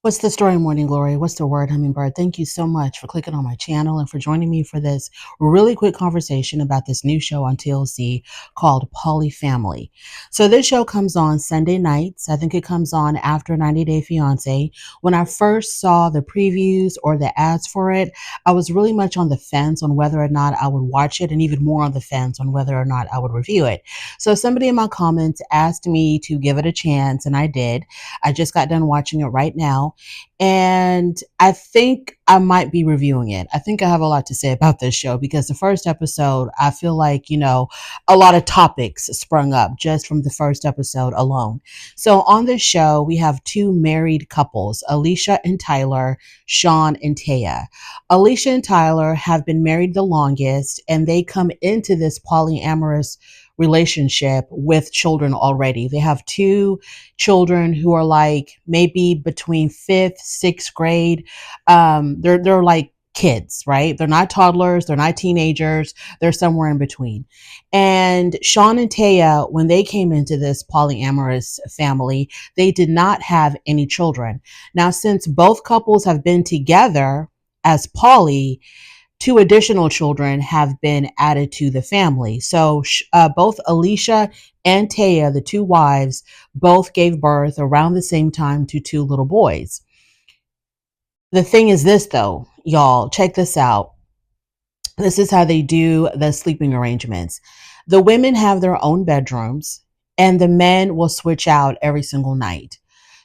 What's the story, Morning Glory? What's the word, Hummingbird? Thank you so much for clicking on my channel and for joining me for this really quick conversation about this new show on TLC called PolyFamily. So this show comes on Sunday nights. I think it comes on after 90 Day Fiance. When I first saw the previews or the ads for it, I was really much on the fence on whether or not I would watch it, and even more on the fence on whether or not I would review it. So somebody in my comments asked me to give it a chance, and I did. I just got done watching it right now. And I think I might be reviewing it. I think I have a lot to say about this show because the first episode, I feel like, a lot of topics sprung up just from the first episode alone. So on this show, we have two married couples, Alicia and Tyler, Sean and Taya. Alicia and Tyler have been married the longest, and they come into this polyamorous relationship with children already. They have two children who are like maybe between fifth, sixth grade. They're like kids, right? They're not toddlers, they're not teenagers, they're somewhere in between. And Sean and Taya, when they came into this polyamorous family, they did not have any children. Now, since both couples have been together as poly, two additional children have been added to the family. So both Alicia and Taya, the two wives, both gave birth around the same time to two little boys. The thing is this, though, y'all, check this out. This is how they do the sleeping arrangements. The women have their own bedrooms, and the men will switch out every single night.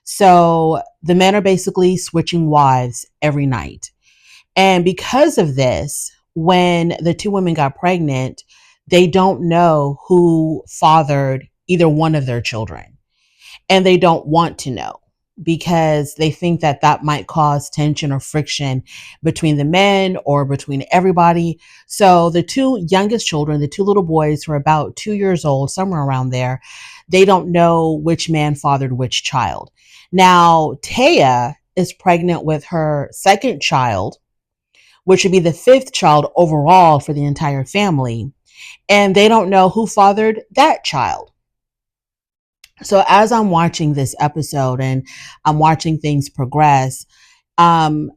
So the men are basically switching wives every night. And because of this, when the two women got pregnant, they don't know who fathered either one of their children. And they don't want to know because they think that that might cause tension or friction between the men or between everybody. So the two youngest children, the two little boys who are about 2 years old, somewhere around there, they don't know which man fathered which child. Now, Taya is pregnant with her second child, which would be the fifth child overall for the entire family. And they don't know who fathered that child. So as I'm watching this episode and I'm watching things progress, I'm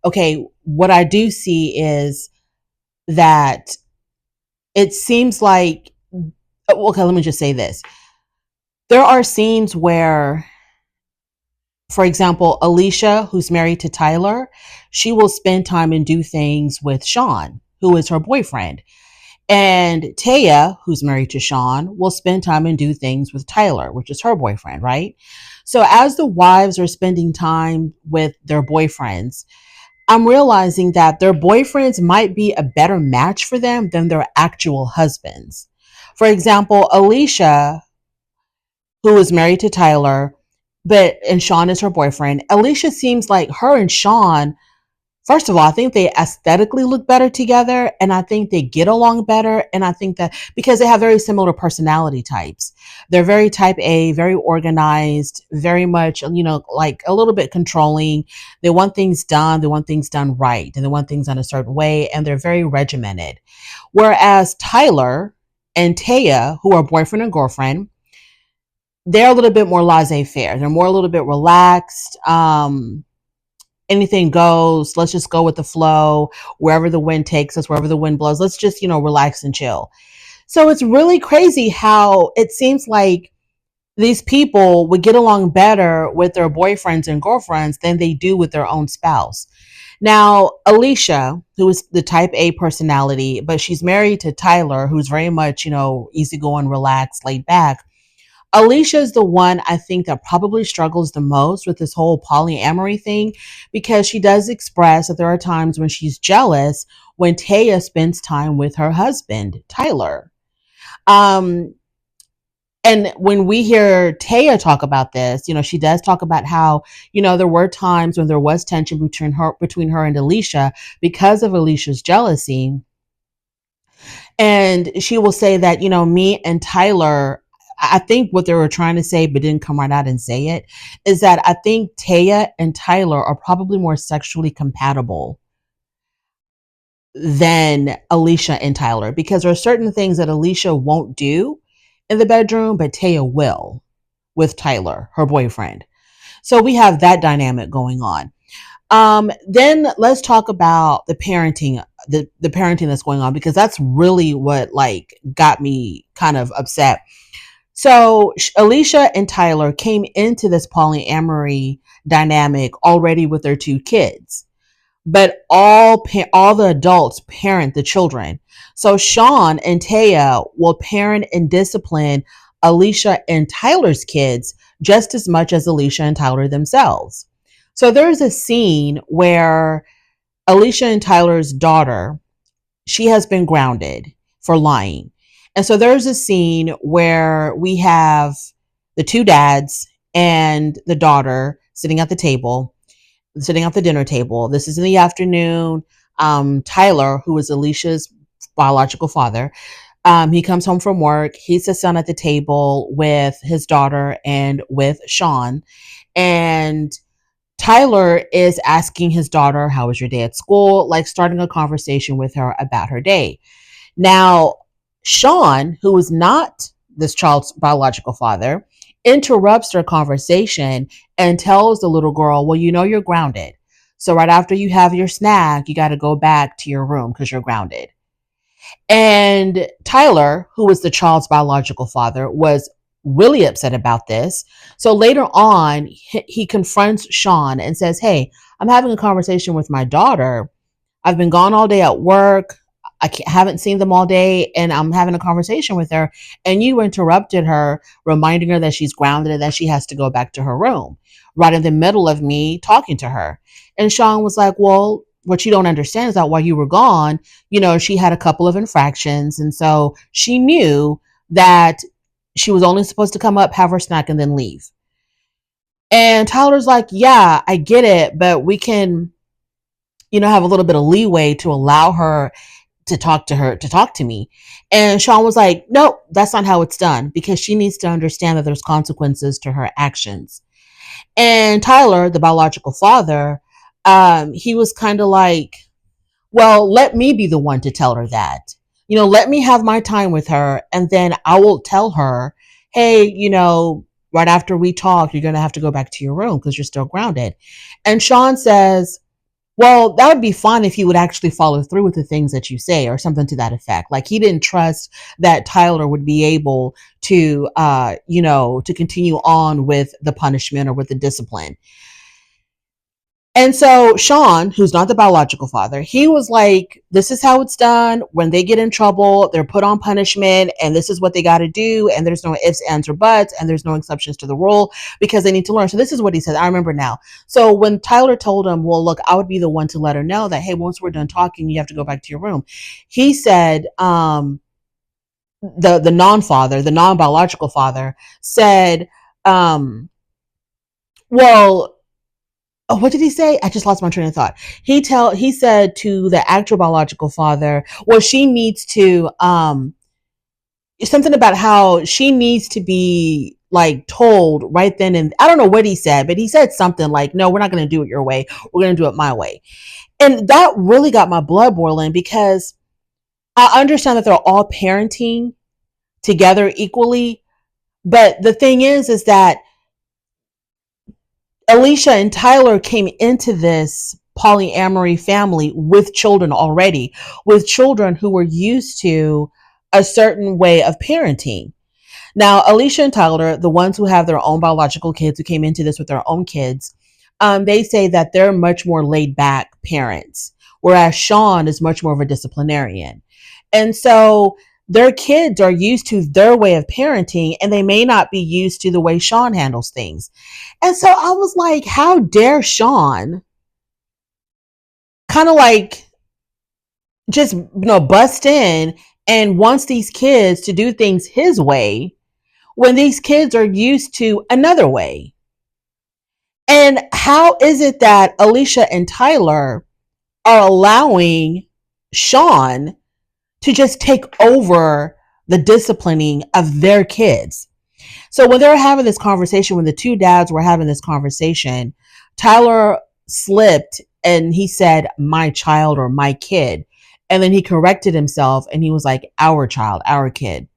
okay. What I do see is that it seems like, okay, let me just say this. There are scenes where, for example, Alicia, who's married to Tyler, she will spend time and do things with Sean, who is her boyfriend. And Taya, who's married to Sean, will spend time and do things with Tyler, which is her boyfriend, right? So as the wives are spending time with their boyfriends, I'm realizing that their boyfriends might be a better match for them than their actual husbands. For example, Alicia, who is married to Tyler, and Sean is her boyfriend. Alicia seems like her and Sean, first of all, I think they aesthetically look better together, and I think they get along better. And I think that because they have very similar personality types, they're very type A, very organized, very much, like a little bit controlling. They want things done. They want things done right, and they want things done a certain way, and they're very regimented. Whereas Tyler and Taya, who are boyfriend and girlfriend, they're a little bit more laissez-faire. They're more a little bit relaxed. Anything goes. Let's just go with the flow. Wherever the wind takes us, wherever the wind blows, let's just, relax and chill. So it's really crazy how it seems like these people would get along better with their boyfriends and girlfriends than they do with their own spouse. Now, Alicia, who is the type A personality, but she's married to Tyler, who's very much, easygoing, relaxed, laid back. Alicia is the one I think that probably struggles the most with this whole polyamory thing because she does express that there are times when she's jealous when Taya spends time with her husband, Tyler. Um, and when we hear Taya talk about this, she does talk about how, there were times when there was tension between her and Alicia because of Alicia's jealousy. And she will say that, me and Tyler, I think what they were trying to say, but didn't come right out and say it, is that I think Taya and Tyler are probably more sexually compatible than Alicia and Tyler because there are certain things that Alicia won't do in the bedroom, but Taya will with Tyler, her boyfriend. So we have that dynamic going on. Then let's talk about the parenting that's going on, because that's really what like got me kind of upset. So Alicia and Tyler came into this polyamory dynamic already with their two kids, but all the adults parent the children. So Sean and Taya will parent and discipline Alicia and Tyler's kids just as much as Alicia and Tyler themselves. So there's a scene where Alicia and Tyler's daughter, she has been grounded for lying. And so there's a scene where we have the two dads and the daughter sitting at the dinner table. This is in the afternoon. Tyler, who is Alicia's biological father, he comes home from work. He sits down at the table with his daughter and with Sean. And Tyler is asking his daughter, "How was your day at school?" Like starting a conversation with her about her day. Now, Sean, who is not this child's biological father, interrupts their conversation and tells the little girl, "Well, you know you're grounded. So right after you have your snack, you got to go back to your room because you're grounded." And Tyler, who was the child's biological father, was really upset about this. So later on, he confronts Sean and says, "Hey, I'm having a conversation with my daughter. I've been gone all day at work. Haven't seen them all day, and I'm having a conversation with her. And you interrupted her, reminding her that she's grounded and that she has to go back to her room, right in the middle of me talking to her." And Sean was like, "Well, what you don't understand is that while you were gone, she had a couple of infractions. And so she knew that she was only supposed to come up, have her snack, and then leave." And Tyler's like, "Yeah, I get it, but we can, have a little bit of leeway to allow her to talk to me." And Sean was like, "No, that's not how it's done, because she needs to understand that there's consequences to her actions." And Tyler, the biological father, he was kind of like, "Well, let me be the one to tell her that. Let me have my time with her, and then I will tell her, hey, right after we talk, you're going to have to go back to your room because you're still grounded." And Sean says, "Well, that would be fine if you would actually follow through with the things that you say," or something to that effect. Like he didn't trust that Tyler would be able to continue on with the punishment or with the discipline. And so Sean, who's not the biological father, he was like, "This is how it's done. When they get in trouble, they're put on punishment, and this is what they got to do. And there's no ifs, ands, or buts, and there's no exceptions to the rule because they need to learn." So this is what he said. I remember now. So when Tyler told him, "Well, look, I would be the one to let her know that, hey, once we're done talking, you have to go back to your room," he said, the non-father, the non-biological father said, "Well, oh, what did he say? I just lost my train of thought." He said to the actual biological father, "Well, she needs to something about how she needs to be like told right then." And I don't know what he said, but he said something like, "No, we're not going to do it your way. We're going to do it my way." And that really got my blood boiling, because I understand that they're all parenting together equally, but the thing is that Alicia and Tyler came into this polyamory family with children already, with children who were used to a certain way of parenting. Now, Alicia and Tyler, the ones who have their own biological kids, who came into this with their own kids, they say that they're much more laid back parents, whereas Sean is much more of a disciplinarian. And so their kids are used to their way of parenting, and they may not be used to the way Sean handles things. And so I was like, how dare Sean kind of like just, bust in and wants these kids to do things his way when these kids are used to another way? And how is it that Alicia and Tyler are allowing Sean to just take over the disciplining of their kids? So when they were having this conversation, when the two dads were having this conversation, Tyler slipped and he said, "My child," or "my kid." And then he corrected himself and he was like, "Our child, our kid."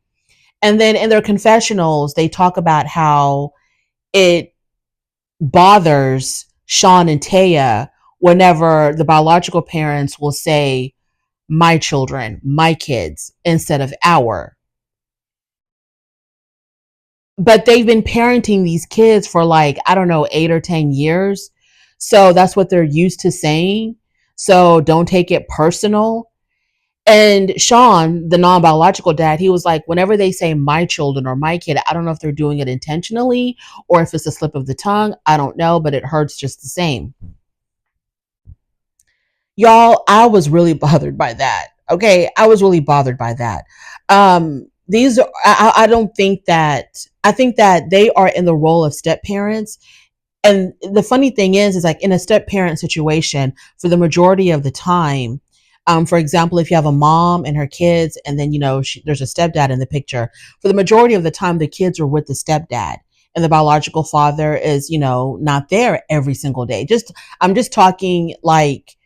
And then in their confessionals, they talk about how it bothers Sean and Taya whenever the biological parents will say my children, my kids, instead of our. But they've been parenting these kids for like, I don't know, 8 or 10 years. So that's what they're used to saying. So don't take it personal. And Sean, the non biological dad, he was like, whenever they say my children or my kid, I don't know if they're doing it intentionally or if it's a slip of the tongue. I don't know, but it hurts just the same. Y'all, I was really bothered by that. Okay. I was really bothered by that. These are, I don't think that, I think that they are in the role of step parents. And the funny thing is like in a step parent situation, for the majority of the time, for example, if you have a mom and her kids, and then, there's a stepdad in the picture, for the majority of the time, the kids are with the stepdad. And the biological father is, not there every single day. I'm just talking like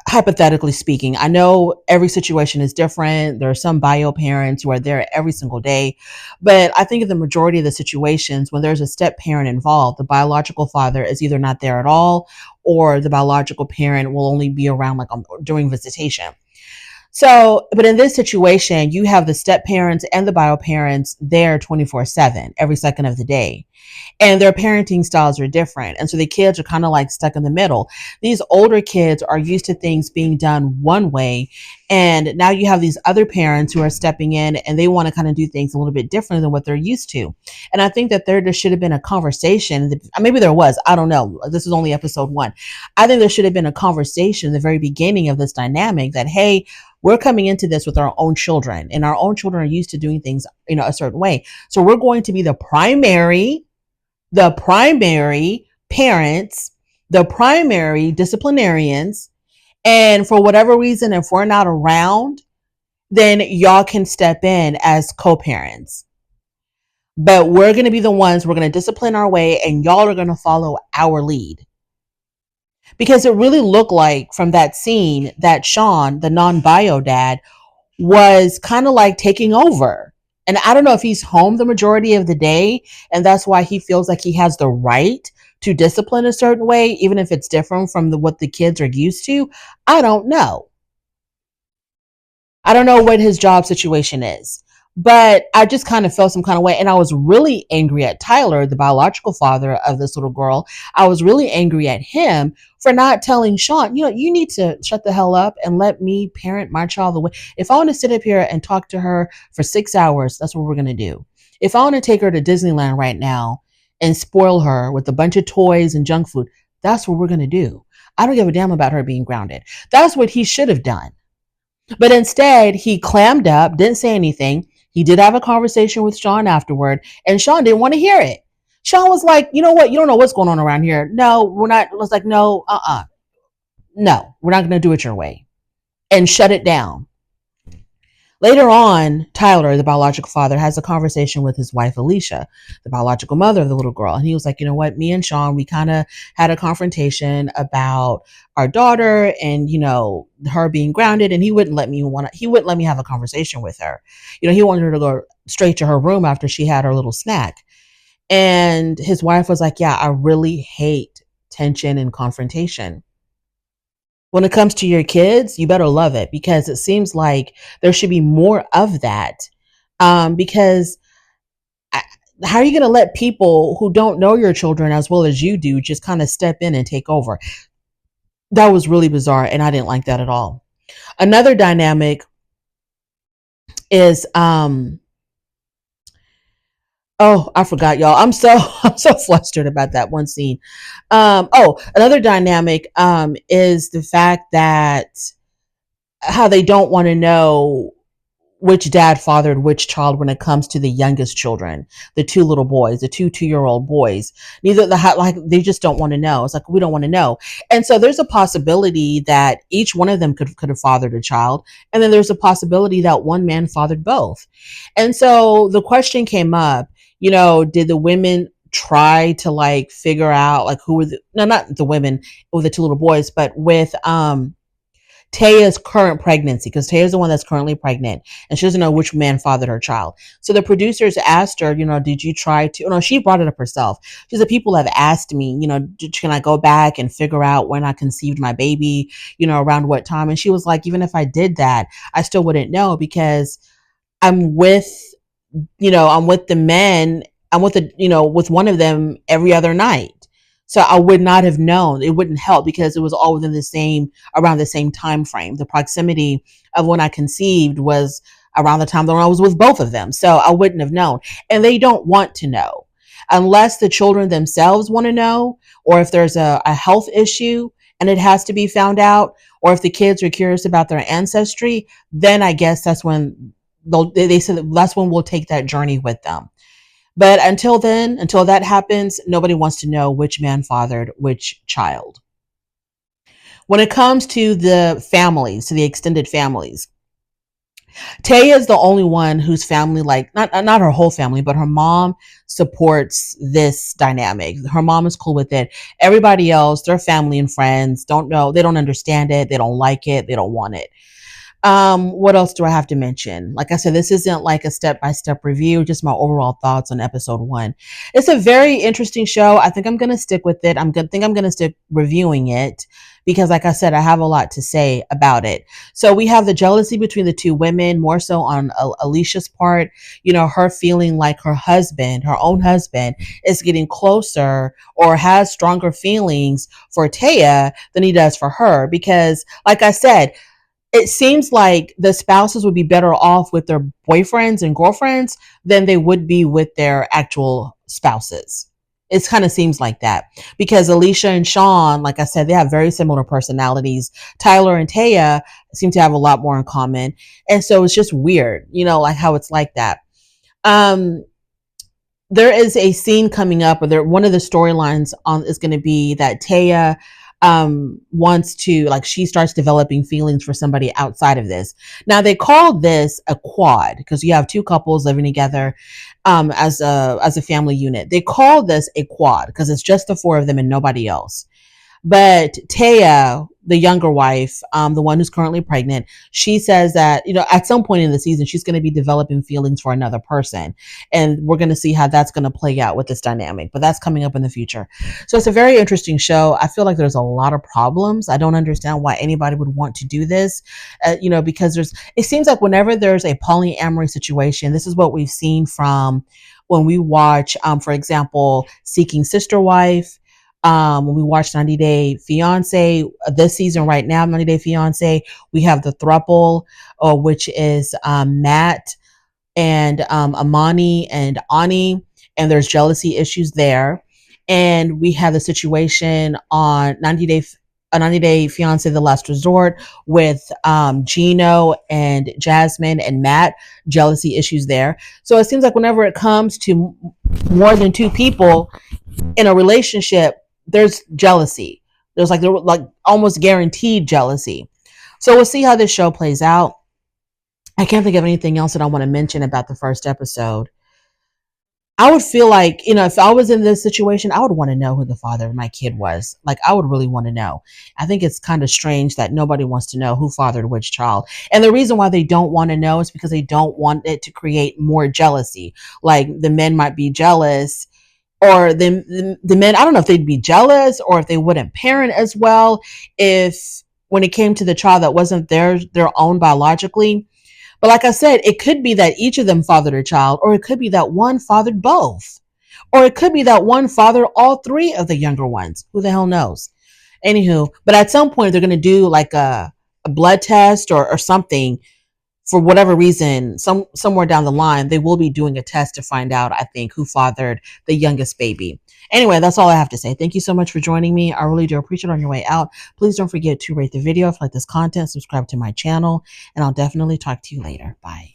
hypothetically speaking. I know every situation is different. There are some bio parents who are there every single day, but I think in the majority of the situations when there's a step parent involved, the biological father is either not there at all, or the biological parent will only be around like during visitation. So, but in this situation, you have the step parents and the bio parents there 24/7, every second of the day, and their parenting styles are different. And so the kids are kind of like stuck in the middle. These older kids are used to things being done one way. And now you have these other parents who are stepping in and they want to kind of do things a little bit different than what they're used to. And I think that there just should have been a conversation. Maybe there was, I don't know. This is only episode 1. I think there should have been a conversation in the very beginning of this dynamic that, hey, we're coming into this with our own children and our own children are used to doing things, a certain way. So we're going to be the primary parents, the primary disciplinarians. And for whatever reason, if we're not around, then y'all can step in as co parents. But we're going to be the ones, we're going to discipline our way, and y'all are going to follow our lead. Because it really looked like from that scene that Sean, the non bio dad, was kind of like taking over. And I don't know if he's home the majority of the day, and that's why he feels like he has the right to discipline a certain way, even if it's different from what the kids are used to. I don't know. I don't know what his job situation is, but I just kind of felt some kind of way. And I was really angry at Tyler, the biological father of this little girl. I was really angry at him for not telling Sean, you need to shut the hell up and let me parent my child the way. If I want to sit up here and talk to her for 6 hours, that's what we're going to do. If I want to take her to Disneyland right now and spoil her with a bunch of toys and junk food, that's what we're going to do. I don't give a damn about her being grounded. That's what he should have done. But instead, he clammed up, didn't say anything. He did have a conversation with Sean afterward, and Sean didn't want to hear it. Sean was like, you know what? You don't know what's going on around here. No, we're not. It was like, no, no, we're not going to do it your way. And shut it down. Later on, Tyler, the biological father, has a conversation with his wife, Alicia, the biological mother of the little girl. And he was like, you know what? Me and Sean, we kind of had a confrontation about our daughter and, her being grounded. And he wouldn't let me have a conversation with her. He wanted her to go straight to her room after she had her little snack. And his wife was like, yeah, I really hate tension and confrontation. When it comes to your kids, you better love it because it seems like there should be more of that. Because how are you going to let people who don't know your children as well as you do just kind of step in and take over? That was really bizarre, and I didn't like that at all. Another dynamic is oh, I forgot, y'all. I'm so flustered about that one scene. Another dynamic is the fact that how they don't want to know which dad fathered which child when it comes to the youngest children, the two little boys, the two-year-old boys. Neither like they just don't want to know. It's like we don't want to know. And so there's a possibility that each one of them could have fathered a child, and then there's a possibility that one man fathered both. And so the question came up, did the women try to like figure out like who were no, not the women with the two little boys, but with Taya's current pregnancy, because Taya's the one that's currently pregnant and she doesn't know which man fathered her child. So the producers asked her, did you try to, no, she brought it up herself. She said, people have asked me, can I go back and figure out when I conceived my baby, around what time? And she was like, even if I did that, I still wouldn't know because I'm with, I'm with the men. I'm with with one of them every other night. So I would not have known. It wouldn't help because it was all within around the same time frame. The proximity of when I conceived was around the time that I was with both of them. So I wouldn't have known. And they don't want to know unless the children themselves want to know, or if there's a health issue and it has to be found out, or if the kids are curious about their ancestry, then I guess that's when they said that's when we'll take that journey with them. But until then, until that happens, nobody wants to know which man fathered which child. When it comes to the families, to the extended families, Taya is the only one whose family, like not her whole family, but her mom supports this dynamic. Her mom is cool with it. Everybody else, their family and friends, don't know. They don't understand it. They don't like it. They don't want it. What else do I have to mention? Like I said, this isn't like a step-by-step review, just my overall thoughts on episode 1. It's a very interesting show. I think I'm going to stick with it. I'm going to stick reviewing it because like I said, I have a lot to say about it. So we have the jealousy between the two women, more so on Alicia's part, her feeling like her own husband is getting closer or has stronger feelings for Taya than he does for her because like I said, it seems like the spouses would be better off with their boyfriends and girlfriends than they would be with their actual spouses. It kind of seems like that because Alicia and Sean, like I said, they have very similar personalities. Tyler and Taya seem to have a lot more in common. And so it's just weird, like how it's like that. There is a scene coming up where one of the storylines on is going to be that Taya wants to, like, she starts developing feelings for somebody outside of this. Now they call this a quad because you have two couples living together as a family unit. They call this a quad because it's just the four of them and nobody else. But Taya, the younger wife, the one who's currently pregnant, she says that, at some point in the season, she's going to be developing feelings for another person. And we're going to see how that's going to play out with this dynamic. But that's coming up in the future. So it's a very interesting show. I feel like there's a lot of problems. I don't understand why anybody would want to do this, because it seems like whenever there's a polyamory situation, this is what we've seen from when we watch, for example, Seeking Sister Wife. When we watched 90 Day Fiance this season right now, 90 Day Fiance, we have the throuple, which is Matt and Amani and Ani, and there's jealousy issues there. And we have the situation on 90 Day Fiance The Last Resort with Gino and Jasmine and Matt, jealousy issues there. So it seems like whenever it comes to more than two people in a relationship, there's jealousy. There's like almost guaranteed jealousy. So we'll see how this show plays out. I can't think of anything else that I want to mention about the first episode. I would feel like, if I was in this situation, I would want to know who the father of my kid was. Like, I would really want to know. I think it's kind of strange that nobody wants to know who fathered which child. And the reason why they don't want to know is because they don't want it to create more jealousy. Like, the men might be jealous, or the men, I don't know if they'd be jealous or if they wouldn't parent as well if when it came to the child that wasn't their own biologically. But like I said, it could be that each of them fathered a child, or it could be that one fathered both, or it could be that one fathered all three of the younger ones. Who the hell knows? Anywho, but at some point they're going to do like a blood test or something. For whatever reason, somewhere down the line, they will be doing a test to find out, I think, who fathered the youngest baby. Anyway, that's all I have to say. Thank you so much for joining me. I really do appreciate it. On your way out, please don't forget to rate the video if you like this content, subscribe to my channel, and I'll definitely talk to you later. Bye.